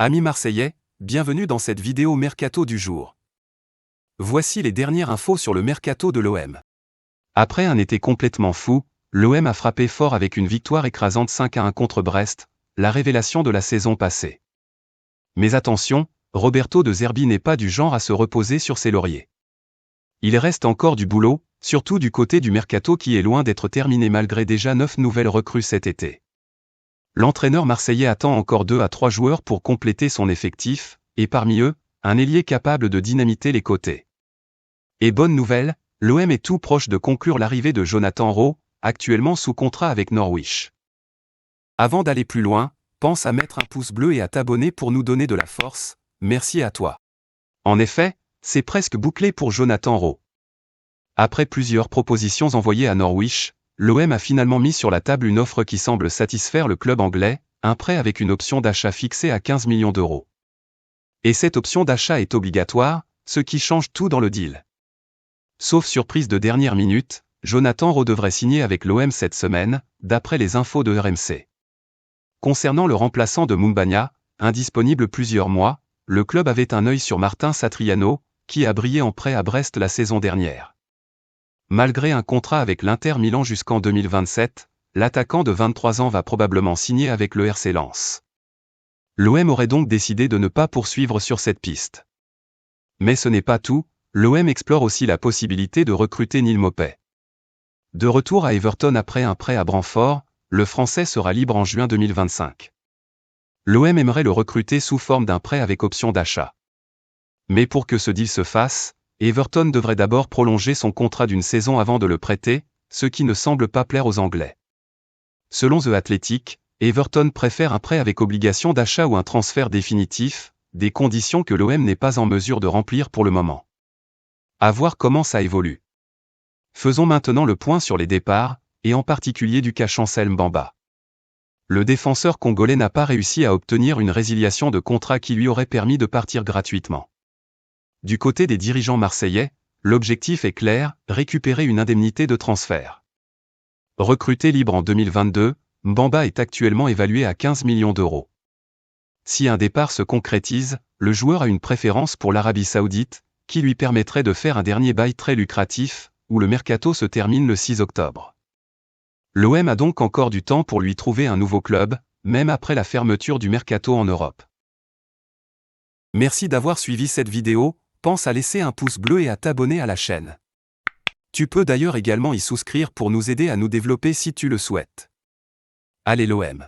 Amis marseillais, bienvenue dans cette vidéo mercato du jour. Voici les dernières infos sur le mercato de l'OM. Après un été complètement fou, l'OM a frappé fort avec une victoire écrasante 5-1 contre Brest, la révélation de la saison passée. Mais attention, Roberto De Zerbi n'est pas du genre à se reposer sur ses lauriers. Il reste encore du boulot, surtout du côté du mercato qui est loin d'être terminé malgré déjà 9 nouvelles recrues cet été. L'entraîneur marseillais attend encore 2 à 3 joueurs pour compléter son effectif, et parmi eux, un ailier capable de dynamiter les côtés. Et bonne nouvelle, l'OM est tout proche de conclure l'arrivée de Jonathan Rowe, actuellement sous contrat avec Norwich. Avant d'aller plus loin, pense à mettre un pouce bleu et à t'abonner pour nous donner de la force, merci à toi. En effet, c'est presque bouclé pour Jonathan Rowe. Après plusieurs propositions envoyées à Norwich, l'OM a finalement mis sur la table une offre qui semble satisfaire le club anglais, un prêt avec une option d'achat fixée à 15 millions d'euros. Et cette option d'achat est obligatoire, ce qui change tout dans le deal. Sauf surprise de dernière minute, Jonathan Rowe devrait signer avec l'OM cette semaine, d'après les infos de RMC. Concernant le remplaçant de Moumbagna, indisponible plusieurs mois, le club avait un œil sur Martin Satriano, qui a brillé en prêt à Brest la saison dernière. Malgré un contrat avec l'Inter Milan jusqu'en 2027, l'attaquant de 23 ans va probablement signer avec le RC Lens. L'OM aurait donc décidé de ne pas poursuivre sur cette piste. Mais ce n'est pas tout, l'OM explore aussi la possibilité de recruter Neal Maupay. De retour à Everton après un prêt à Brentford, le Français sera libre en juin 2025. L'OM aimerait le recruter sous forme d'un prêt avec option d'achat. Mais pour que ce deal se fasse, Everton devrait d'abord prolonger son contrat d'une saison avant de le prêter, ce qui ne semble pas plaire aux Anglais. Selon The Athletic, Everton préfère un prêt avec obligation d'achat ou un transfert définitif, des conditions que l'OM n'est pas en mesure de remplir pour le moment. À voir comment ça évolue. Faisons maintenant le point sur les départs, et en particulier du cas Chancel Mbamba. Le défenseur congolais n'a pas réussi à obtenir une résiliation de contrat qui lui aurait permis de partir gratuitement. Du côté des dirigeants marseillais, l'objectif est clair, récupérer une indemnité de transfert. Recruté libre en 2022, Mbamba est actuellement évalué à 15 millions d'euros. Si un départ se concrétise, le joueur a une préférence pour l'Arabie Saoudite, qui lui permettrait de faire un dernier bail très lucratif, où le mercato se termine le 6 octobre. L'OM a donc encore du temps pour lui trouver un nouveau club, même après la fermeture du mercato en Europe. Merci d'avoir suivi cette vidéo. Pense à laisser un pouce bleu et à t'abonner à la chaîne. Tu peux d'ailleurs également y souscrire pour nous aider à nous développer si tu le souhaites. Allez l'OM!